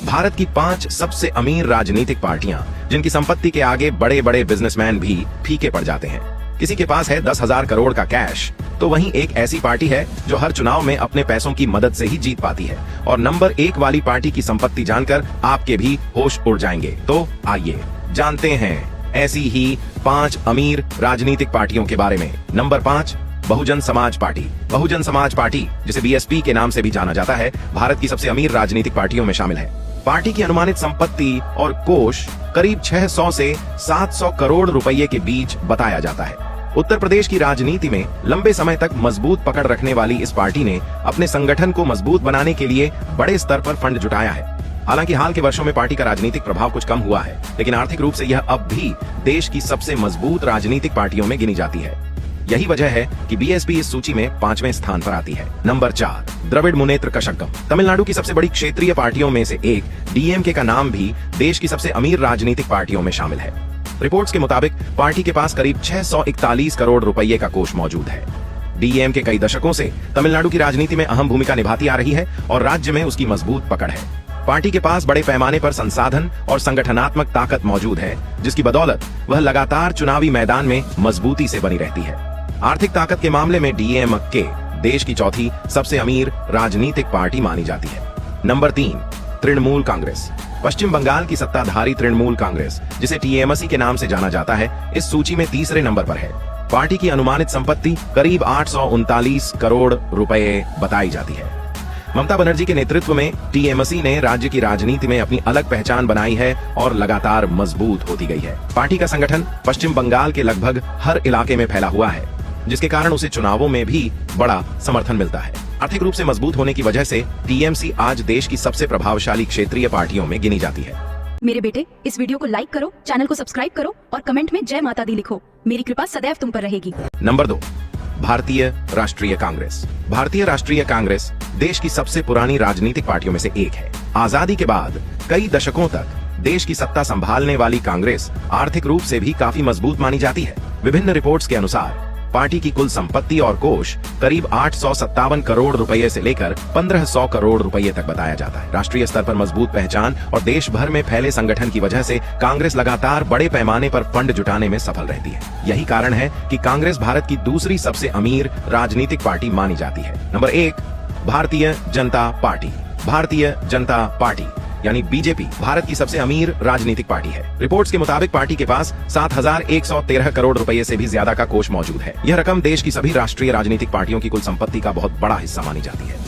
भारत की 5 सबसे अमीर राजनीतिक पार्टियां, जिनकी संपत्ति के आगे बड़े बड़े बिजनेसमैन भी फीके पड़ जाते हैं। किसी के पास है 10,000 करोड़ का कैश, तो वहीं एक ऐसी पार्टी है जो हर चुनाव में अपने पैसों की मदद से ही जीत पाती है। और नंबर 1 वाली पार्टी की संपत्ति जानकर आपके भी होश उड़ जाएंगे। तो आइए जानते हैं ऐसी ही 5 अमीर राजनीतिक पार्टियों के बारे में। Number 5, Bahujan Samaj party. Bahujan Samaj party, जिसे बीएसपी के नाम से भी जाना जाता है, भारत की सबसे अमीर राजनीतिक पार्टियों में शामिल है। पार्टी की अनुमानित संपत्ति और कोष करीब 600 से 700 करोड़ रुपए के बीच बताया जाता है। उत्तर प्रदेश की राजनीति में लंबे समय तक मजबूत पकड़ रखने वाली इस पार्टी ने अपने संगठन को मजबूत बनाने के लिए बड़े स्तर पर फंड जुटाया है। हालांकि हाल के वर्षों में पार्टी का राजनीतिक प्रभाव कुछ कम हुआ है, लेकिन आर्थिक रूप से यह अब भी देश की सबसे मजबूत राजनीतिक पार्टियों में गिनी जाती है। यही वजह है कि बीएसपी इस सूची में 5वें स्थान पर आती है। नंबर 4, द्रविड़ मुनेत्र कषगम। तमिलनाडु की सबसे बड़ी क्षेत्रीय पार्टियों में से एक डीएमके का नाम भी देश की सबसे अमीर राजनीतिक पार्टियों में शामिल है। रिपोर्ट्स के मुताबिक पार्टी के पास करीब 641 करोड़ रुपए का कोष मौजूद है। डीएमके कई दशकों से तमिलनाडु की राजनीति में अहम भूमिका निभाती आ रही है और राज्य में उसकी मजबूत पकड़ है। पार्टी के पास बड़े पैमाने पर संसाधन और संगठनात्मक ताकत मौजूद है, जिसकी बदौलत वह लगातार चुनावी मैदान में मजबूती से बनी रहती है। आर्थिक ताकत के मामले में डीएमके देश की चौथी सबसे अमीर राजनीतिक पार्टी मानी जाती है। नंबर 3, तृणमूल कांग्रेस। पश्चिम बंगाल की सत्ताधारी तृणमूल कांग्रेस, जिसे टीएमसी के नाम से जाना जाता है, इस सूची में तीसरे नंबर पर है। पार्टी की अनुमानित संपत्ति करीब 839 करोड़ रुपए बताई जाती है। ममता बनर्जी के नेतृत्व में टीएमसी ने राज्य की राजनीति में अपनी अलग पहचान बनाई है और लगातार मजबूत होती गई है। पार्टी का संगठन पश्चिम बंगाल के लगभग हर इलाके में फैला हुआ है, जिसके कारण उसे चुनावों में भी बड़ा समर्थन मिलता है। आर्थिक रूप से मजबूत होने की वजह से टीएमसी आज देश की सबसे प्रभावशाली क्षेत्रीय पार्टियों में गिनी जाती है। मेरे बेटे, इस वीडियो को लाइक करो, चैनल को सब्सक्राइब करो और कमेंट में जय माता दी लिखो। मेरी कृपा सदैव तुम पर रहेगी। नंबर 2, भारतीय राष्ट्रीय कांग्रेस। भारतीय राष्ट्रीय कांग्रेस देश की सबसे पुरानी राजनीतिक पार्टियों में से एक है। आजादी के बाद कई दशकों तक देश की सत्ता संभालने वाली कांग्रेस आर्थिक रूप से भी काफी मजबूत मानी जाती है। विभिन्न रिपोर्ट्स के अनुसार पार्टी की कुल संपत्ति और कोष करीब 857 करोड़ रुपए से लेकर 1500 करोड़ रुपए तक बताया जाता है। राष्ट्रीय स्तर पर मजबूत पहचान और देश भर में फैले संगठन की वजह से कांग्रेस लगातार बड़े पैमाने पर फंड जुटाने में सफल रहती है। यही कारण है कि कांग्रेस भारत की दूसरी सबसे अमीर राजनीतिक पार्टी मानी जाती है। Number 1, Bharatiya Janata party. Bharatiya Janata party यानी बीजेपी भारत की सबसे अमीर राजनीतिक पार्टी है। रिपोर्ट्स के मुताबिक पार्टी के पास 7,113 करोड़ रुपए से भी ज्यादा का कोष मौजूद है। यह रकम देश की सभी राष्ट्रीय राजनीतिक पार्टियों की कुल संपत्ति का बहुत बड़ा हिस्सा मानी जाती है।